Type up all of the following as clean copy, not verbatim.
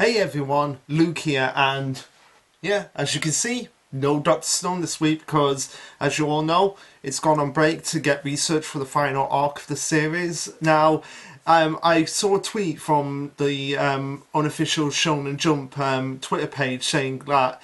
Hey everyone, Luke here, and yeah, as you can see, no Dr. Stone this week because, as you all know, it's gone on break to get research for the final arc of the series. Now, I saw a tweet from the unofficial Shonen Jump Twitter page saying that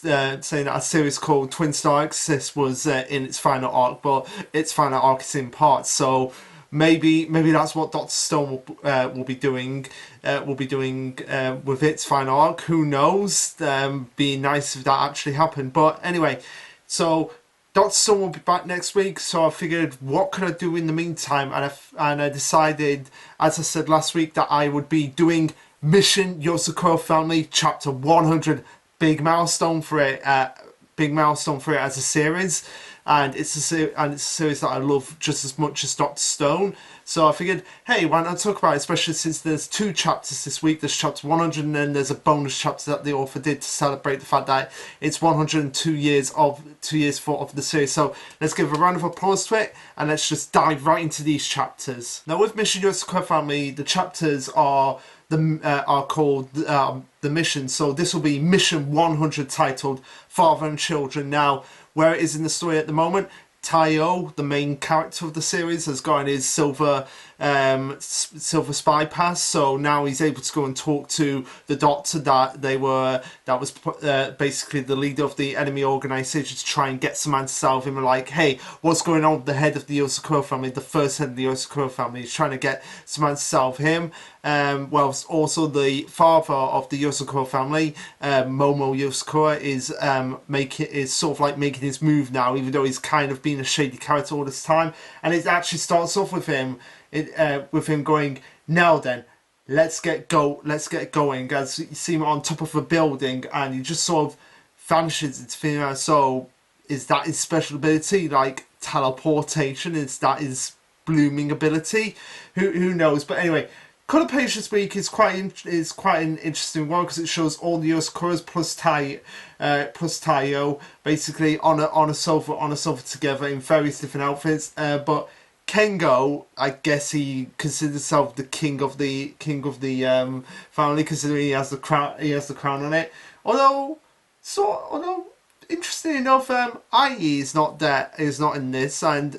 a series called Twin Star Exorcist was in its final arc, but its final arc is in parts. So maybe that's what Dr. Stone will be doing. With its final arc. Who knows? Be nice if that actually happened. But anyway, so Dr. Stone will be back next week. So I figured, what could I do in the meantime? And I decided, as I said last week, that I would be doing Mission Yozakura Family Chapter 100. Big milestone for it. Big milestone for it as a series. And it's a series that I love just as much as Dr. Stone. So I figured, hey, why not talk about it, especially since there's two chapters this week. There's chapter 100 and then there's a bonus chapter that the author did to celebrate the fact that it's 102 years of the series. So let's give a round of applause to it and let's just dive right into these chapters. Now with Mission Yozakura Family, the chapters are called the mission. So this will be Mission 100, titled Father and Children. Now, where it is in the story at the moment, Taiyo, the main character of the series, has gotten his silver spy pass, so now he's able to go and talk to the doctor that was basically the leader of the enemy organization, to try and get some answers out of him. Like, hey, what's going on with the head of the Yozakura family, the first head of the Yozakura family? He's trying to get some answers out of him. Well, also the father of the Yozakura family, Momo Yozakura, is sort of like making his move now, even though he's kind of been a shady character all this time. And it actually starts off with him going, now then, let's get going, as you see him on top of a building and he just sort of vanishes into thin air. So is that his special ability, like teleportation? Is that his blooming ability? Who knows? But anyway, colour page this week is quite an interesting one because it shows all the Yozakuras plus Taiyo basically on a sofa together in various different outfits. But Kengo, I guess he considers himself the king of the family, considering he has the crown on it. Although interesting enough, IE is not in this, and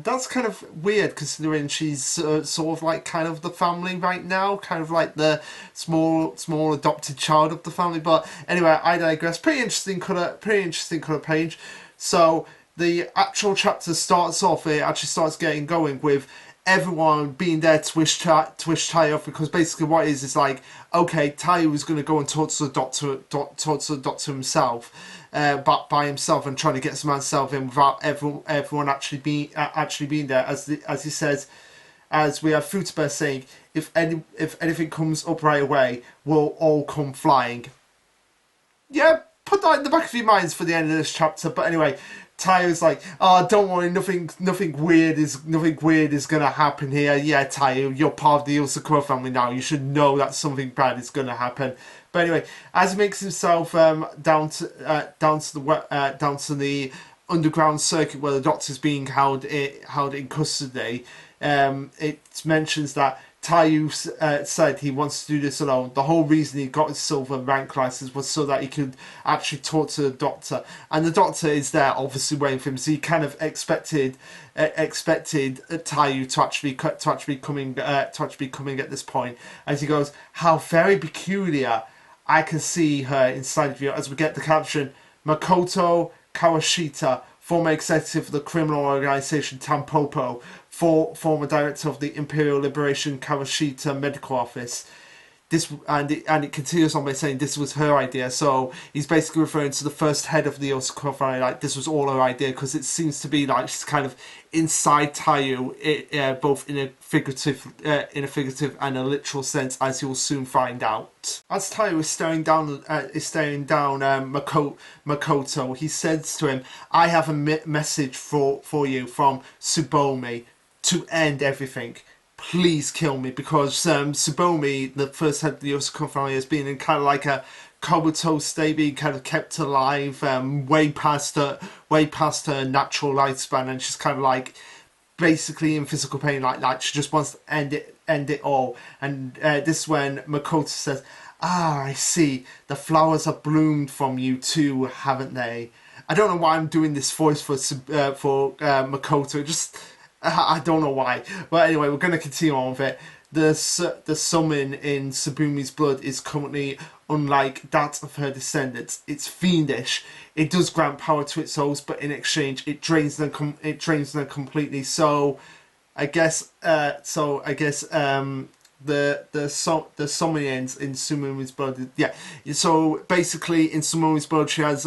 that's kind of weird considering she's sort of like kind of the family right now, kind of like the small adopted child of the family. But anyway, I digress. Pretty interesting colour page. So the actual chapter starts off. It actually starts getting going with everyone being there to wish Tai off, because basically what it is like, okay, Tai is going to go and talk to the doctor himself, but by himself, and trying to get some answers out of him without everyone actually being there. As he says, as we have Futaba saying, if anything comes up right away, we'll all come flying. Yeah, put that in the back of your minds for the end of this chapter. But anyway, Taiyo's like, oh, don't worry, nothing weird is gonna happen here. Yeah, Taiyo, you're part of the Yozakura family now. You should know that something bad is gonna happen. But anyway, as he makes himself down to the underground circuit where the doctor's being held in custody, it mentions that Taiyo said he wants to do this alone. The whole reason he got his silver rank license was so that he could actually talk to the doctor, and the doctor is there, obviously waiting for him. So he kind of expected Taiyo to actually be coming at this point. As he goes, how very peculiar! I can see her inside of you. As we get the caption, Makoto Kawashita, former executive of the criminal organization Tampopo, former director of the Imperial Liberation Kawashita Medical Office. It continues on by saying this was her idea. So he's basically referring to the first head of the Yozakura family, like this was all her idea, because it seems to be like she's kind of inside Taiyo, both in a figurative and a literal sense, as you'll soon find out. As Taiyo is staring down Makoto, he says to him, "I have a message for you from Tsubomi to end everything. Please kill me," because Tsubomi, the first head of the Yozakura family, has been in kind of like a comatose state, being kind of kept alive way past her natural lifespan, and she's kind of like basically in physical pain, like she just wants to end it all. And this is when Makoto says, Ah, I see. The flowers have bloomed from you too, haven't they? I don't know why I'm doing this voice Makoto. Just I don't know why. But anyway, we're gonna continue on with it. The summon in Subumi's blood is currently unlike that of her descendants. It's fiendish. It does grant power to its souls, but in exchange, it drains them. It drains them completely. So I guess the summonings in Sumumi's blood. Yeah. So basically, in Sumumi's blood, she has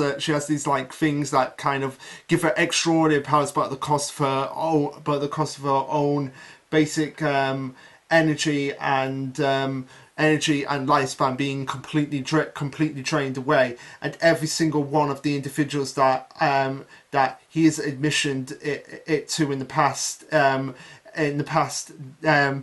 these like things that kind of give her extraordinary powers, but at the cost of her own basic energy and lifespan being completely drained away. And every single one of the individuals that he has admissioned it to in the past,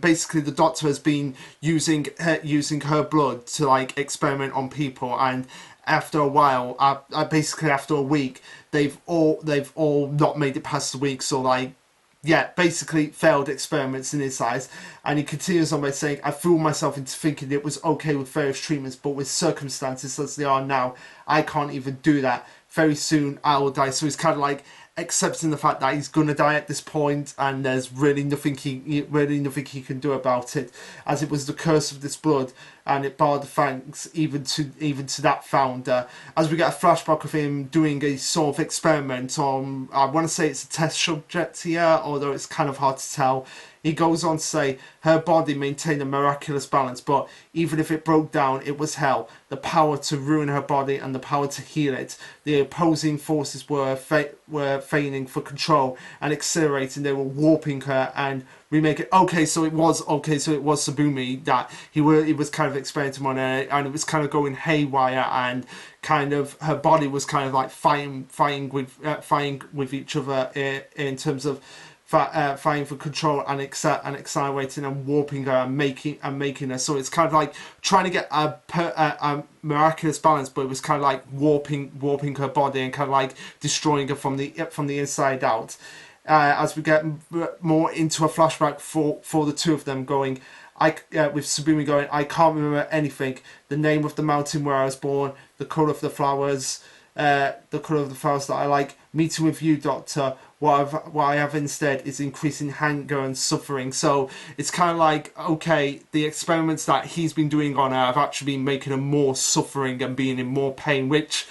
basically the doctor has been using her blood to like experiment on people, and after a while, basically after a week, they've all not made it past the week. So like, yeah, basically failed experiments in his eyes. And he continues on by saying, I fooled myself into thinking it was okay with various treatments, but with circumstances as they are now, I can't even do that. Very soon I will die. So he's kind of like accepting the fact that he's gonna die at this point, and there's really nothing he can do about it, as it was the curse of this blood, and it barred the thanks even to that founder. As we get a flashback of him doing a sort of experiment on, I want to say it's a test subject here, although it's kind of hard to tell. He goes on to say, her body maintained a miraculous balance, but even if it broke down, it was hell. The power to ruin her body and the power to heal it. The opposing forces were feigning for control and accelerating. They were warping her and remake it. Okay, so it was Subumi that he was kind of experimenting on her, and it was kind of going haywire, and kind of her body was kind of like fighting with each other in terms of fighting for control and accelerating and warping her and making her. So it's kind of like trying to get a miraculous balance, but it was kind of like warping her body and kind of like destroying her from the inside out. As we get more into a flashback for the two of them going, with Subumi going, I can't remember anything. The name of the mountain where I was born, the colour of the flowers that I like. Meeting with you, Doctor. What I have instead is increasing hunger and suffering. So it's kind of like, okay, the experiments that he's been doing on her have actually been making her more suffering and being in more pain, which,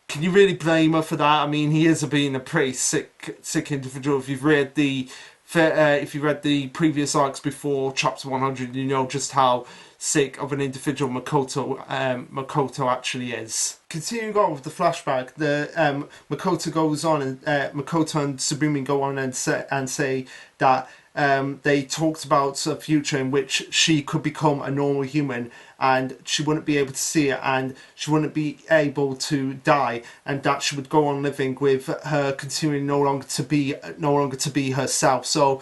can you really blame her for that? I mean, he is being a pretty sick individual. If you've read the previous arcs before chapter 100, you know just how sick of an individual Makoto actually is. Continuing on with the flashback, Makoto goes on, and Makoto and Subumi go on and say that they talked about a future in which she could become a normal human, and she wouldn't be able to see it, and she wouldn't be able to die, and that she would go on living with her continuing no longer to be herself. So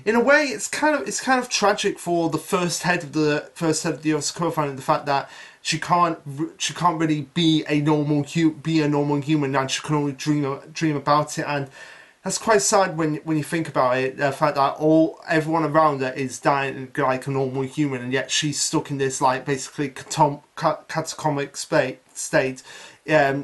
in a way, it's kind of tragic for the first head of the Yozakura family, the fact that she can't really be a normal human, and she can only dream about it. And that's quite sad when you think about it. The fact that everyone around her is dying like a normal human, and yet she's stuck in this like basically catatonic state,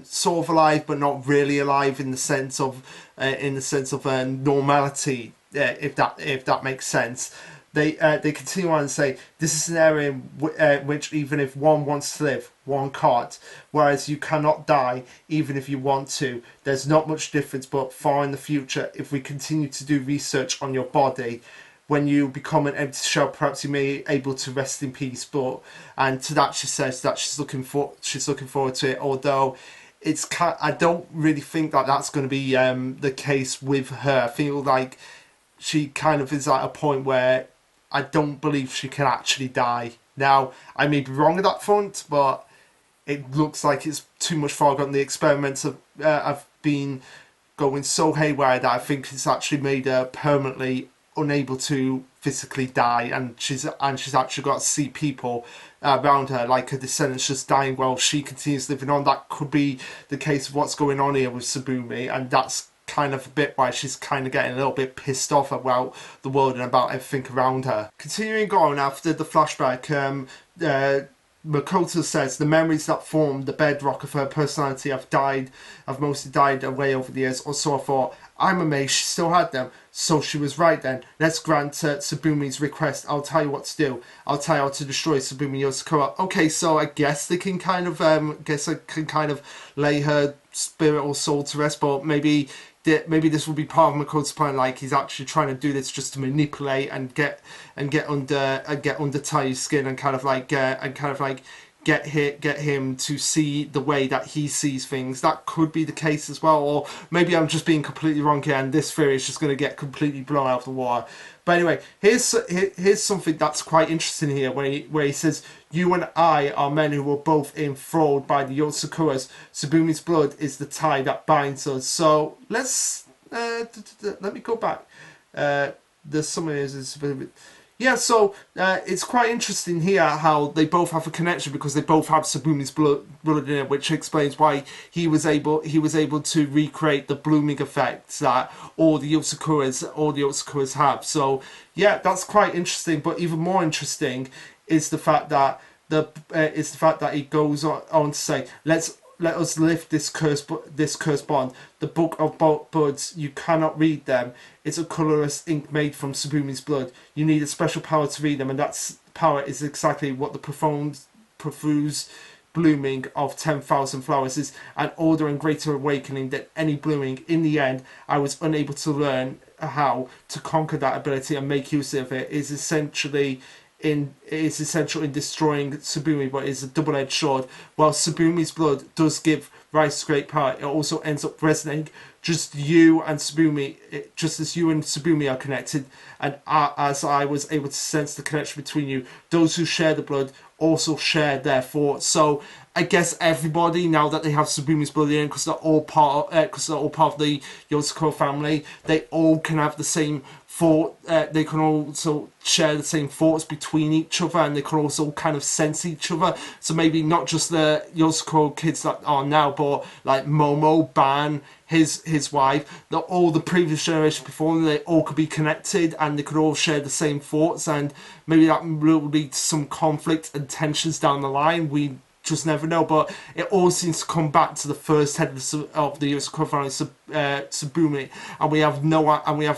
sort of alive but not really alive in the sense of normality. If that makes sense. They continue on and say, this is an area in which even if one wants to live, one can't. Whereas you cannot die even if you want to. There's not much difference, but far in the future, if we continue to do research on your body, when you become an empty shell, perhaps you may be able to rest in peace. And to that she says that she's looking forward to it. Although I don't really think that that's going to be the case with her. I feel like she kind of is at a point where I don't believe she can actually die. Now, I may be wrong at that front, but it looks like it's too much far gone. The experiments have been going so haywire that I think it's actually made her permanently unable to physically die, and she's actually got to see people around her, like her descendants, just dying while she continues living on. That could be the case of what's going on here with Subumi, and that's kind of a bit why she's kind of getting a little bit pissed off about the world and about everything around her. Continuing on after the flashback, Makoto says the memories that formed the bedrock of her personality have mostly died away over the years, or so I thought. I'm amazed she still had them. So she was right then. Let's grant Tsubumi's request. I'll tell you what to do. I'll tell you how to destroy Tsubumi Yozakura. Okay, so I guess they can kind of, lay her spirit or soul to rest, but maybe this will be part of Makoto's plan. Like he's actually trying to do this just to manipulate and get under Tayu's skin and get him to see the way that he sees things. That could be the case as well, or maybe I'm just being completely wrong here and this theory is just going to get completely blown out of the water. But anyway, here's something that's quite interesting here, where he says, "You and I are men who were both enthralled by the Yozakuras. Tsubumi's blood is the tie that binds us." So let's let me go back. The summary is a bit. Yeah, so it's quite interesting here how they both have a connection because they both have Tsubumi's blood in it, which explains why he was able to recreate the blooming effects that all the Yozakuras have. So yeah, that's quite interesting. But even more interesting is the fact that he goes on to say, let us lift this curse bond. The book of buds, you cannot read them. It's a colourless ink made from Tsubumi's blood. You need a special power to read them, and that power is exactly what the profuse blooming of 10,000 flowers is. An older and greater awakening than any blooming. In the end, I was unable to learn how to conquer that ability and make use of it. It is essential in destroying Tsubumi, but it's a double-edged sword. While Tsubumi's blood does give rise to great power, it also ends up resonating. Just as you and Tsubumi are connected, and as I was able to sense the connection between you, those who share the blood also share their thoughts. So I guess everybody, now that they have Tsubumi's blood in, because they're all part of the Yozakura family, they all can have the same thought. They can also share the same thoughts between each other, and they can also kind of sense each other. So maybe not just the Yozakura kids that are now, but like Momo, Ban, his wife, all the previous generation before them, they all could be connected and they could all share the same thoughts, and maybe that will lead to some conflict and tensions down the line. We just never know, but it all seems to come back to the first head of the Yozakura family, Tsubumi, and we have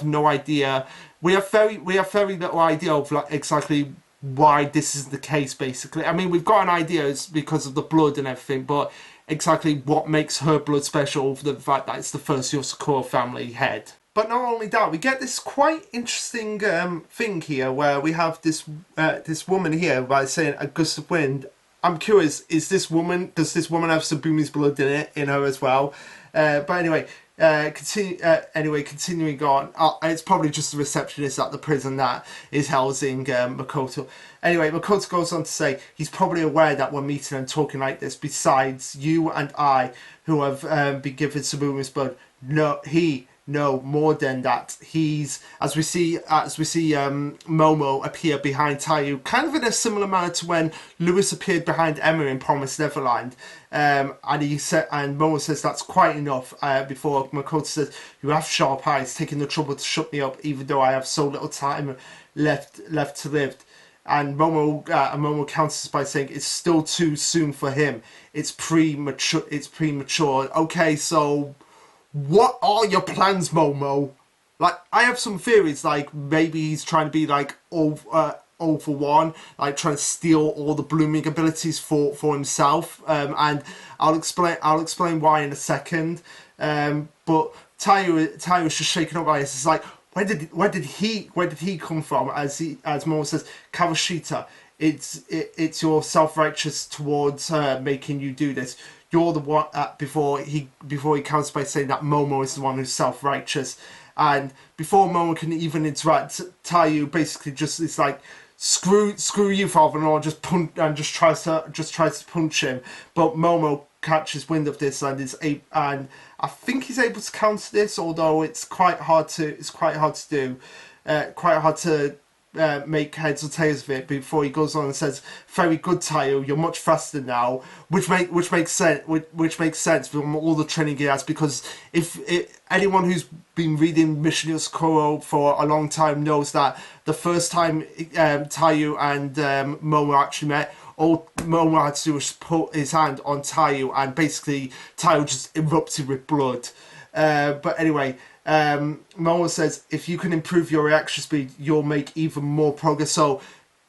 no idea. We have very little idea of like exactly why this is the case. Basically, I mean, we've got an idea, it's because of the blood and everything, but exactly what makes her blood special, for the fact that it's the first Yozakura family head. But not only that, we get this quite interesting thing here, where we have this woman here by saying a gust of wind. I'm curious, does this woman have Tsubumi's blood in her as well? But anyway, continuing on. It's probably just the receptionist at the prison that is housing Makoto. Anyway, Makoto goes on to say he's probably aware that we're meeting and talking like this. Besides you and I, who have been given Tsubumi's blood, no, more than that. He's, as we see Momo appear behind Tayu, kind of in a similar manner to when Lewis appeared behind Emma in Promised Neverland. And Momo says that's quite enough. Before Makoto says, "You have sharp eyes, taking the trouble to shut me up, even though I have so little time left to live." And Momo counters by saying it's still too soon for him. It's premature. Okay, so what are your plans, Momo? Like, I have some theories, like maybe he's trying to be like all for one, like trying to steal all the blooming abilities for himself. And I'll explain why in a second. But Tayo is just shaken up by this. It's like, where did he come from? As Momo says, Kawashita, it's your self-righteous towards making you do this. You're the one. Before he counts by saying that Momo is the one who's self-righteous, and before Momo can even interact, Tayu basically just is like, screw you, father-in-law, just tries to punch him. But Momo catches wind of this and I think he's able to counter this, although it's quite hard to do, quite hard to make heads or tails of it. Before he goes on and says, "Very good, Tayo. You're much faster now," which makes sense from all the training he has. Because if anyone who's been reading Mission Yozakura for a long time knows that the first time Tayo and Momo actually met, all Momo had to do was put his hand on Tayu, and basically Tayu just erupted with blood. But anyway, Momo says, if you can improve your reaction speed, you'll make even more progress. So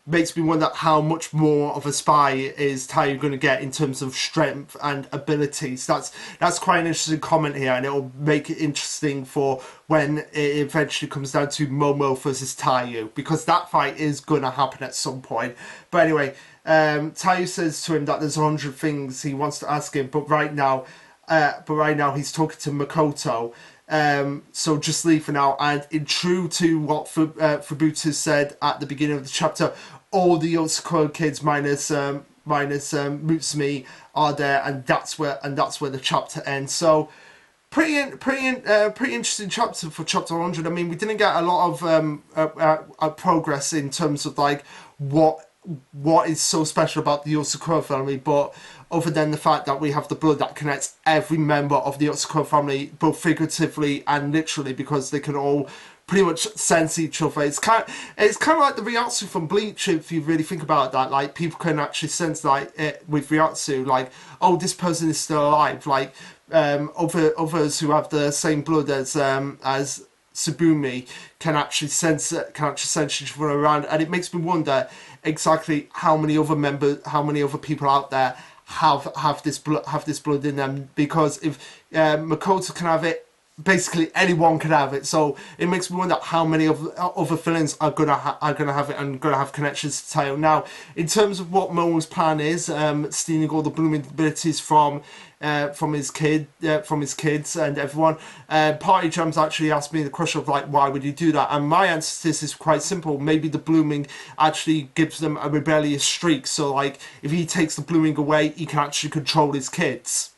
makes me wonder how much more of a spy is Tayu going to get in terms of strength and abilities. That's quite an interesting comment here, and it'll make it interesting for when it eventually comes down to Momo versus Tayu, because that fight is going to happen at some point. But anyway, Tayu says to him that there's 100 things he wants to ask him, but right now he's talking to Makoto. So just leave for now. And in true to what Fubuta said at the beginning of the chapter, all the Yozakura kids minus Mutsumi are there, and that's where the chapter ends. So pretty interesting chapter for chapter 100. I mean, we didn't get a lot of progress in terms of like what is so special about the Yozakura family, but other than the fact that we have the blood that connects every member of the Yozakura family, both figuratively and literally, because they can all pretty much sense each other. It's kind of like the Ryatsu from Bleach, if you really think about that. Like, people can actually sense, like, it with Ryatsu, like, oh, this person is still alive. Like, others who have the same blood as Tsubumi can actually sense each other around, and it makes me wonder exactly how many other people out there have this blood in them, because if Makoto can have it, basically anyone can have it. So it makes me wonder how many of other villains are gonna have it and gonna have connections to Tayo. Now, in terms of what Momo's plan is, stealing all the blooming abilities from his kids and everyone. Party Jams actually asked me the question of, like, why would you do that? And my answer to this is quite simple. Maybe the blooming actually gives them a rebellious streak. So, like, if he takes the blooming away, he can actually control his kids.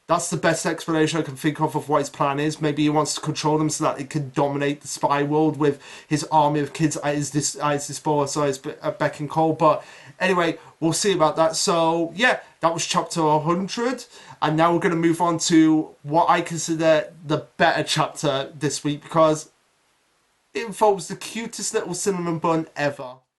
That's the best explanation I can think of what his plan is. Maybe he wants to control them so that he can dominate the spy world with his army of kids at his disposal, so his beck and call. But anyway, we'll see about that. So yeah, that was chapter 100. And now we're going to move on to what I consider the better chapter this week, because it involves the cutest little cinnamon bun ever.